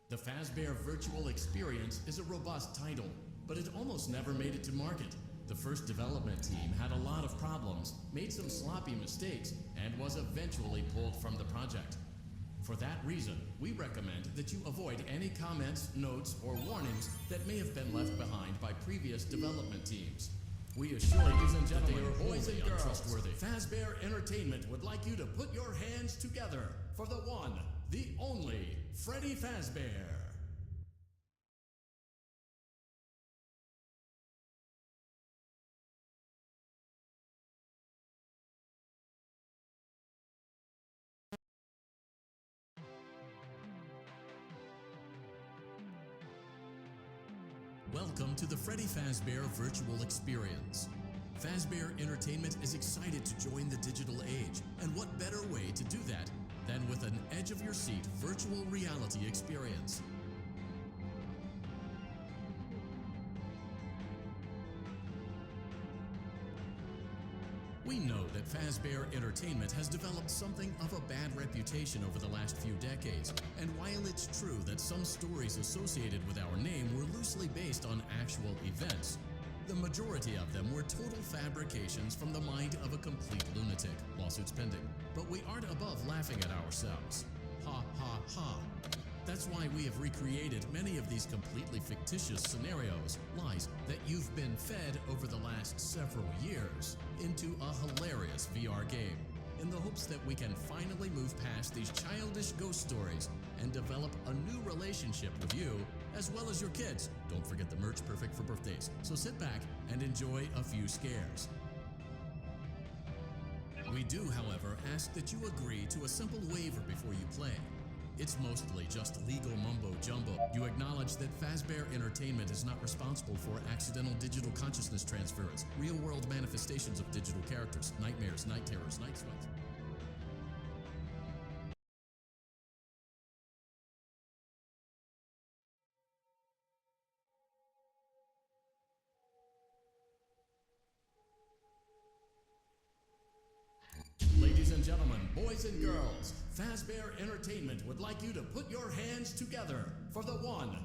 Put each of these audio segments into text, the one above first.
The Fazbear Virtual Experience is a robust title, but it almost never made it to market. The first development team had a lot of problems, made some sloppy mistakes, and was eventually pulled from the project. For that reason, we recommend that you avoid any comments, notes, or warnings that may have been left behind by previous development teams. We assure ladies and gentlemen, boys and girls, untrustworthy. Fazbear Entertainment would like you to put your hands together for the one, the only, Freddy Fazbear. Welcome to the Freddy Fazbear Virtual Experience. Fazbear Entertainment is excited to join the digital age, and what better way to do that than with an edge-of-your-seat virtual reality experience. We know that Fazbear Entertainment has developed something of a bad reputation over the last few decades, and while it's true that some stories associated with our name were loosely based on actual events, the majority of them were total fabrications from the mind of a complete lunatic, lawsuits pending. But we aren't above laughing at ourselves. Ha ha ha. That's why we have recreated many of these completely fictitious scenarios, lies that you've been fed over the last several years, into a hilarious VR game, in the hopes that we can finally move past these childish ghost stories and develop a new relationship with you, as well as your kids. Don't forget the merch, perfect for birthdays. So sit back and enjoy a few scares. We do, however, ask that you agree to a simple waiver before you play. It's mostly just legal mumbo-jumbo. You acknowledge that Fazbear Entertainment is not responsible for accidental digital consciousness transference, real-world manifestations of digital characters, nightmares, night terrors, night sweats. Ladies and gentlemen, boys and girls, Fazbear Entertainment would like you to put your hands together for the one,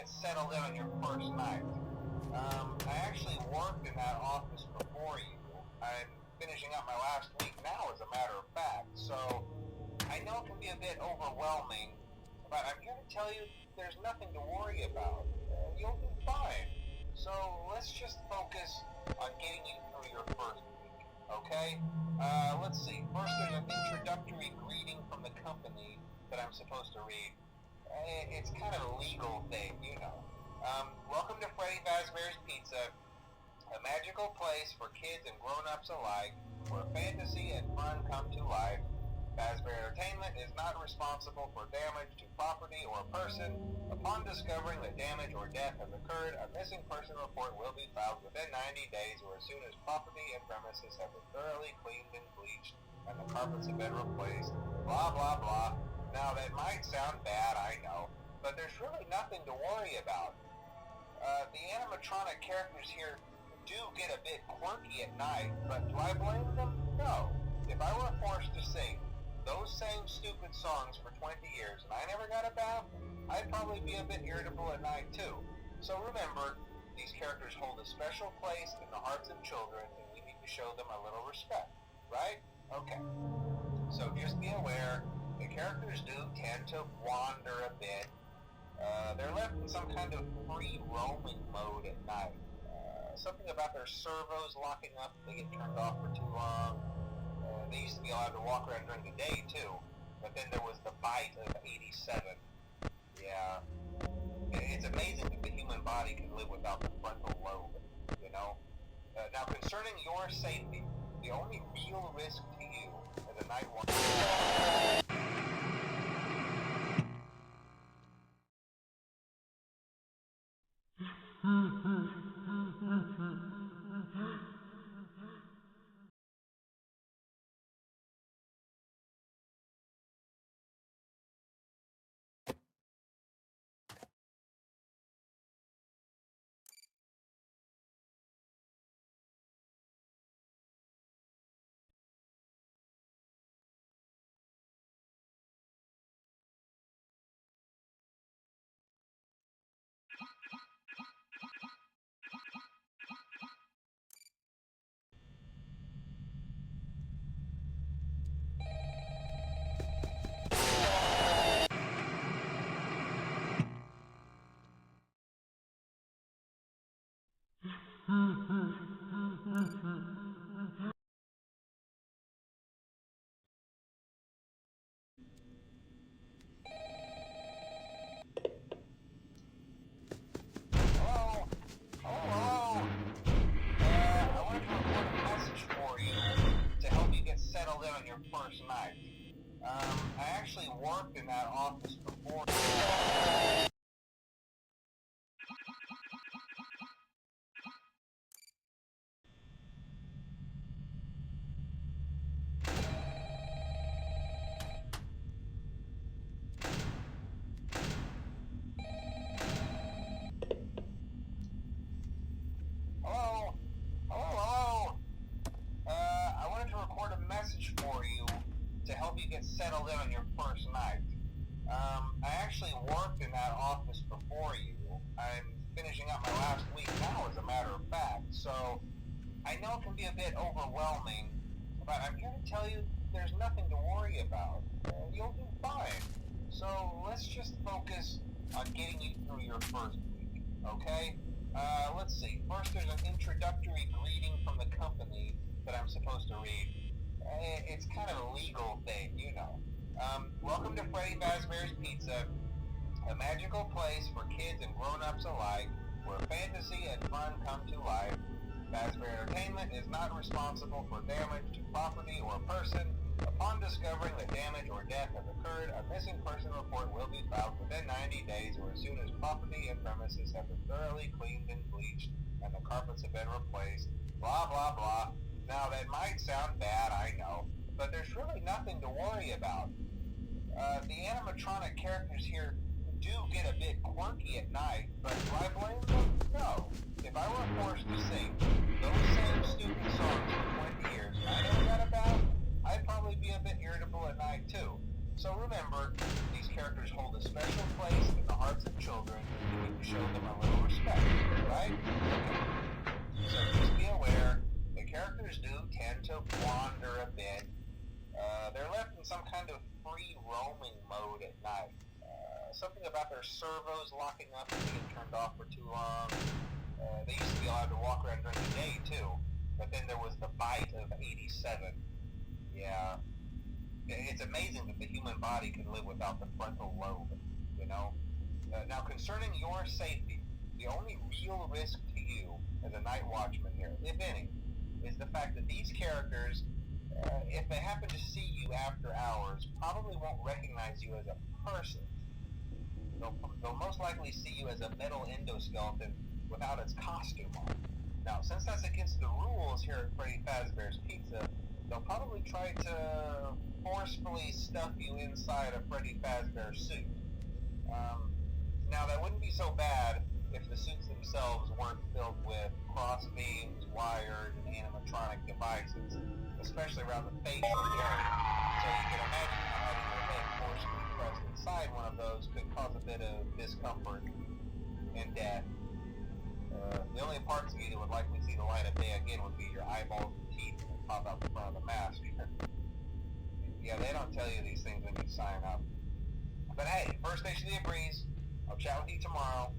settled in on your first night. I actually worked in that office before you. I'm finishing up my last week now, as a matter of fact, so I know it can be a bit overwhelming, but I'm here to tell you there's nothing to worry about. You'll be fine. So let's just focus on getting you through your first week, okay? Let's see. First, there's an introductory greeting from the company that I'm supposed to read. It's kind of a legal thing, you know. Welcome to Freddy Fazbear's Pizza, a magical place for kids and grown-ups alike, where fantasy and fun come to life. Fazbear Entertainment is not responsible for damage to property or person. Upon discovering that damage or death has occurred, a missing person report will be filed within 90 days or as soon as property and premises have been thoroughly cleaned and bleached and the carpets have been replaced. Blah, blah, blah. Now, that might sound bad, I know, but there's really nothing to worry about. The animatronic characters here do get a bit quirky at night, but do I blame them? No. If I were forced to sing those same stupid songs for 20 years and I never got a bath, I'd probably be a bit irritable at night too. So remember, these characters hold a special place in the hearts of children, and we need to show them a little respect, right? Okay. So just be aware, the characters do tend to wander a bit. They're left in some kind of free roaming mode at night. Something about their servos locking up if they get turned off for too long. They used to be allowed to walk around during the day too, but then there was the bite of 87. Yeah. It's amazing that the human body can live without the frontal lobe, you know? Now, concerning your safety, the only real risk to you as a night watchman... First night. I actually worked in that office before. Hello? I wanted to record a message for you to help you get settled in on your first night. I actually worked in that office before you. I'm finishing up my last week now, as a matter of fact, so I know it can be a bit overwhelming, but I'm here to tell you there's nothing to worry about. You'll do fine. So let's just focus on getting you through your first week, okay? Let's see. First, there's an introductory greeting from the company that I'm supposed to read. It's kind of a legal thing, you know. Welcome to Freddy Fazbear's Pizza, a magical place for kids and grown-ups alike, where fantasy and fun come to life. Fazbear Entertainment is not responsible for damage to property or person. Upon discovering that damage or death has occurred, a missing person report will be filed within 90 days or as soon as property and premises have been thoroughly cleaned and bleached and the carpets have been replaced. Blah, blah, blah. Now, that might sound bad, I know, but there's really nothing to worry about. The animatronic characters here do get a bit quirky at night, but do I blame them? No. If I were forced to sing those same stupid songs for 20 years and I never got a bath, I'd probably be a bit irritable at night too. So remember, these characters hold a special place in the hearts of children, and we need to show them a little respect, right? Okay. So just be aware, the characters do tend to wander a bit. They're left in some kind of free roaming mode at night. Something about their servos locking up and being turned off for too long. They used to be allowed to walk around during the day too, but then there was the bite of 87. Yeah. It's amazing that the human body can live without the frontal lobe, you know? Now, concerning your safety, the only real risk to you as a night watchman here, if any, is the fact that these characters, if they happen to see you after hours, probably won't recognize you as a person. They'll most likely see you as a metal endoskeleton without its costume on. Now, since that's against the rules here at Freddy Fazbear's Pizza, they'll probably try to forcefully stuff you inside a Freddy Fazbear suit. Now, that wouldn't be so bad if the suits themselves weren't filled with cross beams, wires, and animatronic devices, especially around the facial area. So you can imagine how having your head forcibly pressed inside one of those could cause a bit of discomfort and death. The only parts of you that would likely see the light of day again would be your eyeballs and teeth that pop out the front of the mask. Yeah, they don't tell you these things when you sign up. But hey, first station of the breeze. I'll chat with you tomorrow.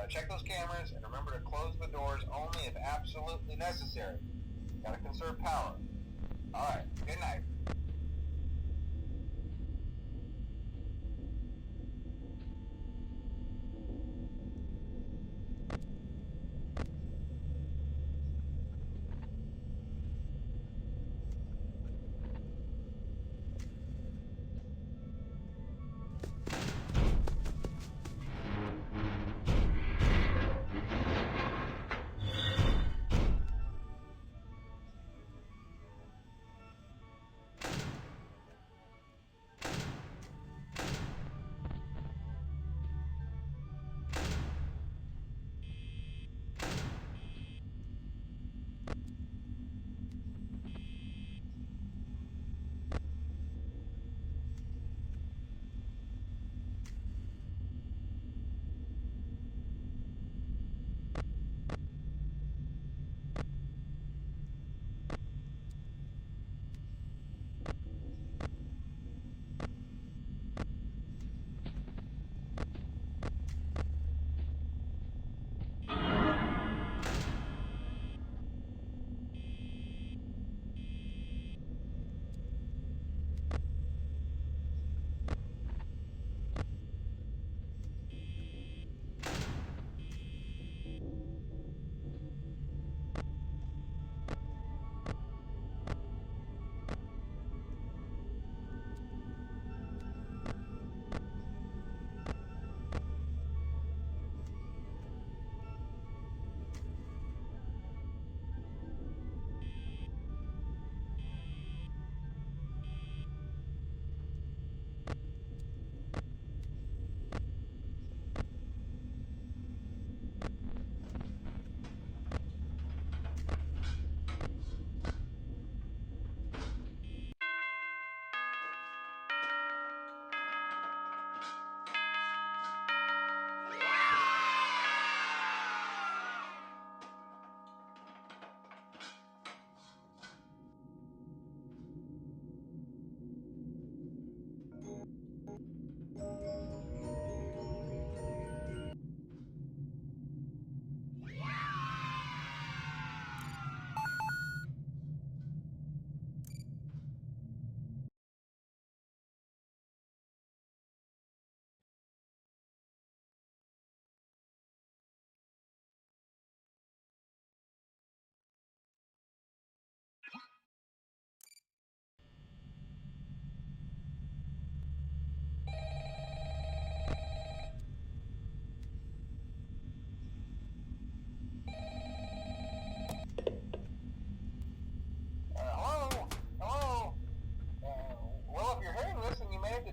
Check those cameras and remember to close the doors only if absolutely necessary. Gotta conserve power. Alright, good night.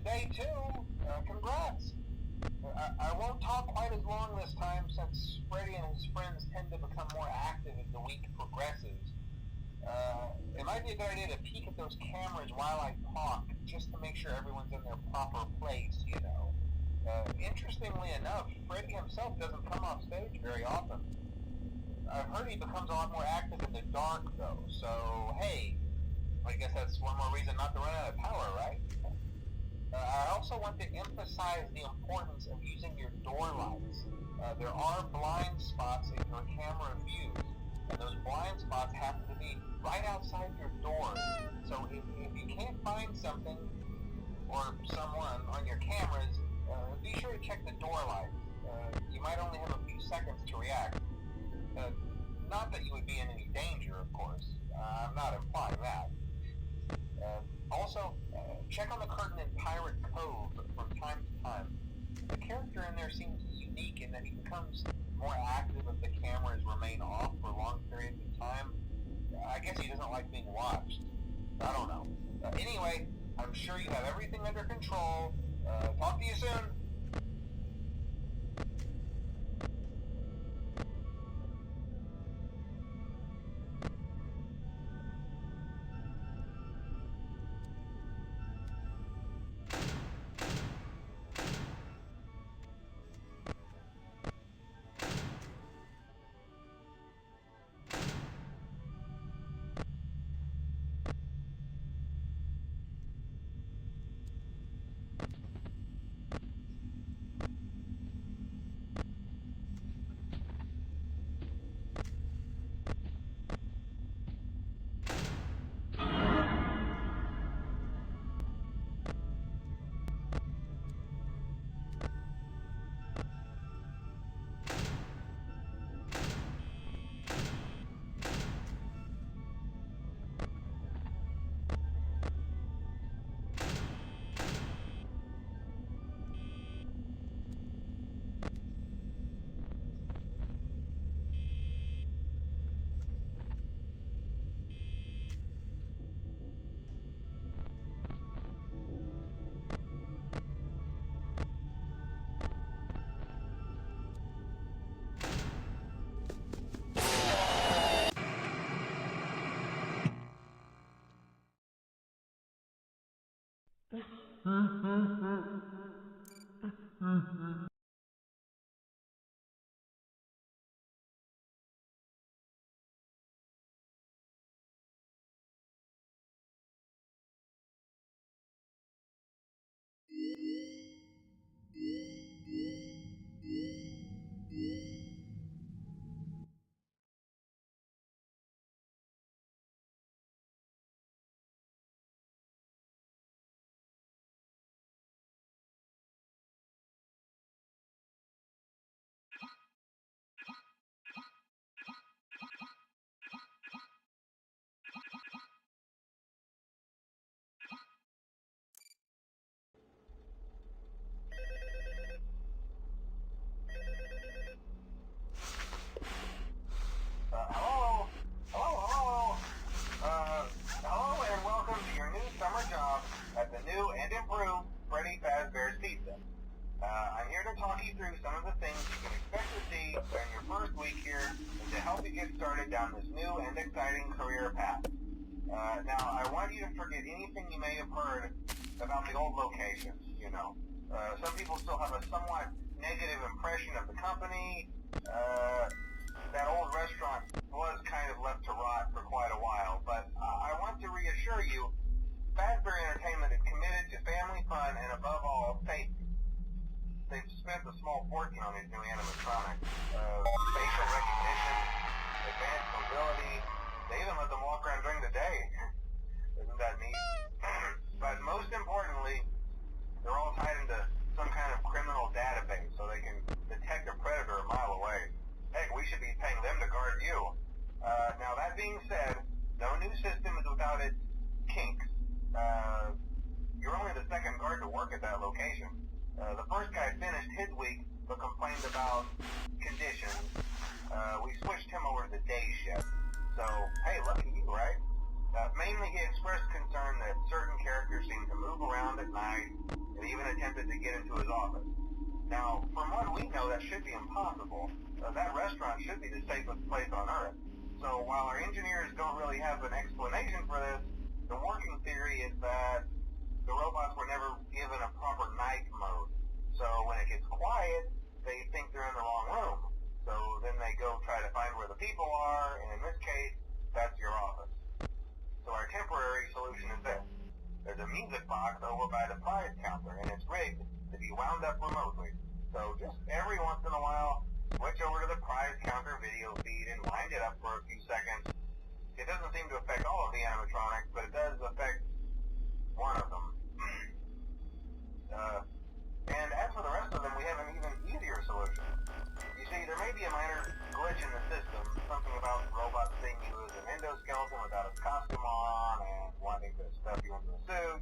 Day two, congrats. I won't talk quite as long this time since Freddy and his friends tend to become more active as the week progresses. It might be a good idea to peek at those cameras while I talk, just to make sure everyone's in their proper place, you know. Interestingly enough, Freddy himself doesn't come off stage very often. I've heard he becomes a lot more active in the dark, though, so hey, I guess that's one more reason not to run out of power, right? I also want to emphasize the importance of using your door lights. There are blind spots in your camera views, and those blind spots happen to be right outside your door. So if you can't find something or someone on your cameras, be sure to check the door lights. You might only have a few seconds to react. Not that you would be in any danger, of course. I'm not implying that. Also, check on the curtain in Pirate Cove from time to time. The character in there seems unique in that he becomes more active if the cameras remain off for long periods of time. I guess he doesn't like being watched. I don't know. Anyway, I'm sure you have everything under control. Talk to you soon. you through some of the things you can expect to see during your first week here and to help you get started down this new and exciting career path. Now, I want you to forget anything you may have heard about the old locations, you know. Some people still have a somewhat negative impression of the company. That old restaurant was kind of left to rot for quite a while, but I want to reassure you, Fazbear Entertainment is committed to family fun and above all, safety. They've spent a small fortune on these new animatronics. Facial recognition, advanced mobility, they even let them walk around during the day. Isn't that neat? But most importantly, they're all tied into some kind of criminal database so they can detect a predator a mile away. Heck, we should be paying them to guard you. Now that being said, no new system is without its kinks. You're only the second guard to work at that location. The first guy finished his week but complained about conditions. We switched him over to the day shift. So, hey, lucky you, right? Mainly he expressed concern that certain characters seemed to move around at night and even attempted to get into his office. Now, from what we know, that should be impossible. That restaurant should be the safest place on Earth. So while our engineers don't really have an explanation for this, the working theory is that the robots were never given a proper night mode. So when it gets quiet, they think they're in the wrong room. So then they go try to find where the people are, and in this case, that's your office. So our temporary solution is this. There's a music box over by the prize counter, and it's rigged to be wound up remotely. So just every once in a while, switch over to the prize counter video feed and wind it up for a few seconds. It doesn't seem to affect all of the animatronics, but it does affect one of them. And as for the rest of them, we have an even easier solution. You see, there may be a minor glitch in the system, something about robots seeing you as an endoskeleton without a costume on and wanting to stuff you into a suit.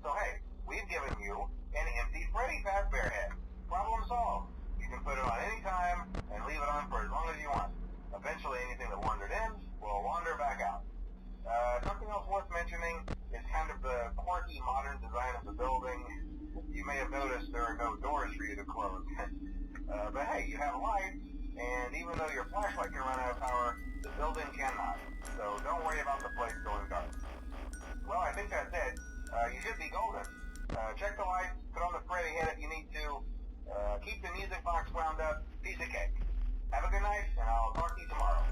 So hey, we've given you an empty Freddy Fazbear head. Problem solved. You can put it on any time and leave it on for as long as you want. Eventually anything that wandered in will wander back out. Something else worth mentioning is kind of the quirky modern design of the building. You may have noticed there are no doors for you to close. But hey, you have lights, and even though your flashlight can run out of power, the building cannot. So don't worry about the place going dark. Well, I think that's it. You should be golden. Check the lights, put on the Freddy head if you need to. Keep the music box wound up. Piece of cake. Have a good night, and I'll talk to you tomorrow.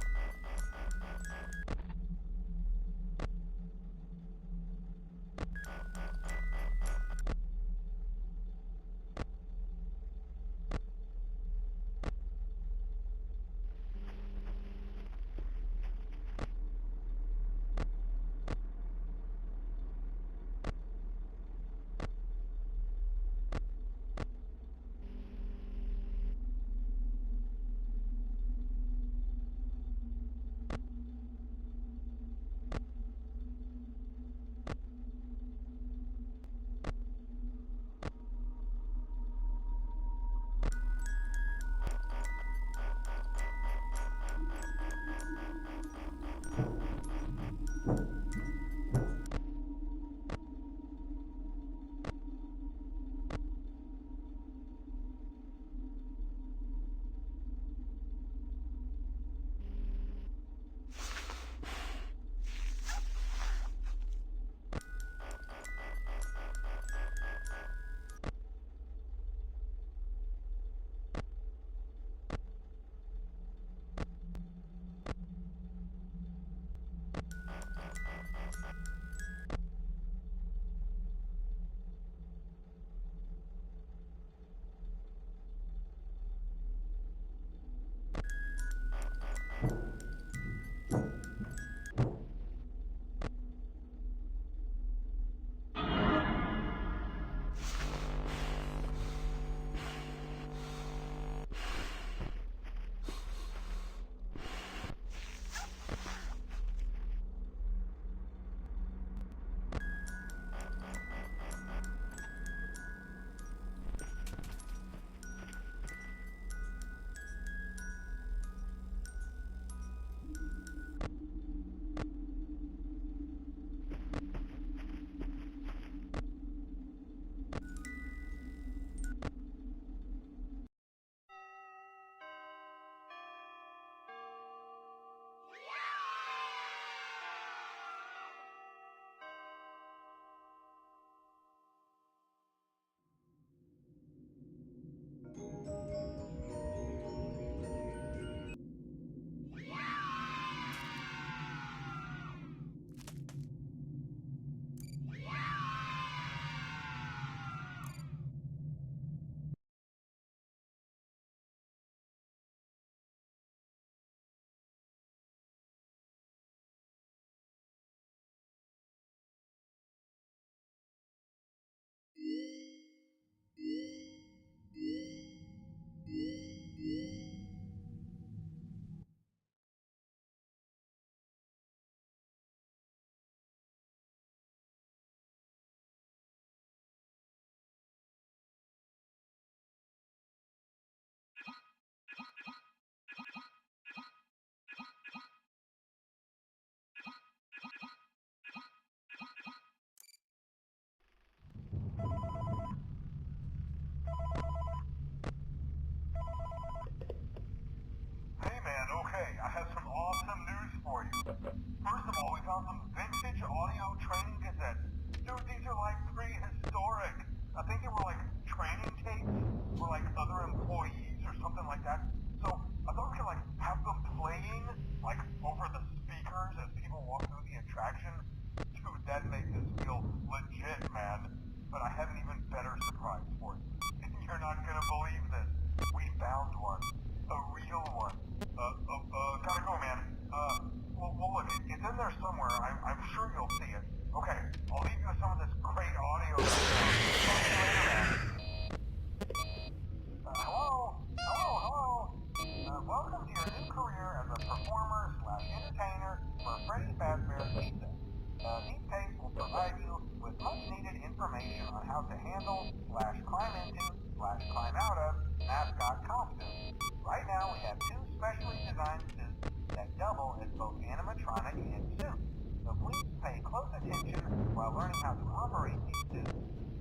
attention while learning how to operate these suits,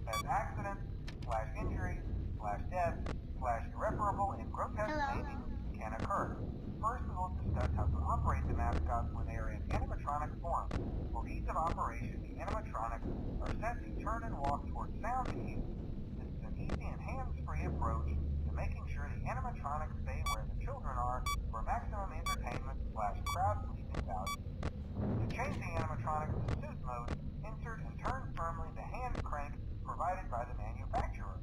as accidents/injuries/deaths/irreparable and grotesque maiming can occur. First, we will discuss how to operate the mascots when they are in animatronic form. For ease of operation, the animatronics are set to turn and walk towards sound cues. This is an easy and hands-free approach to making sure the animatronics stay where the children are for maximum entertainment/crowd-pleasing value. To change the animatronics to suit mode, insert and turn firmly the hand crank provided by the manufacturer.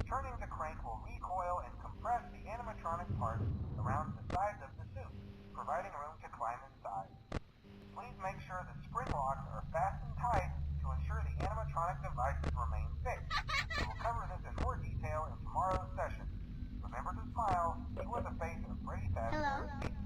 Turning the crank will recoil and compress the animatronic parts around the sides of the suit, providing room to climb inside. Please make sure the spring locks are fastened tight to ensure the animatronic devices remain fixed. We will cover this in more detail in tomorrow's session. Remember to smile. You are the face of Freddy Fazbear's Pizza.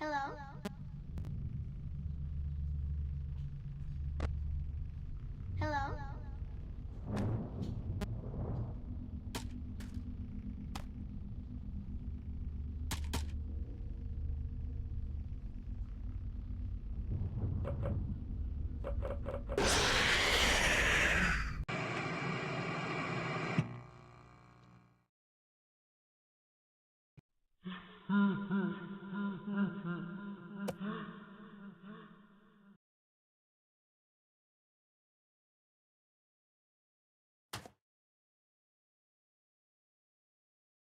Hello? Hello? Mm-hmm.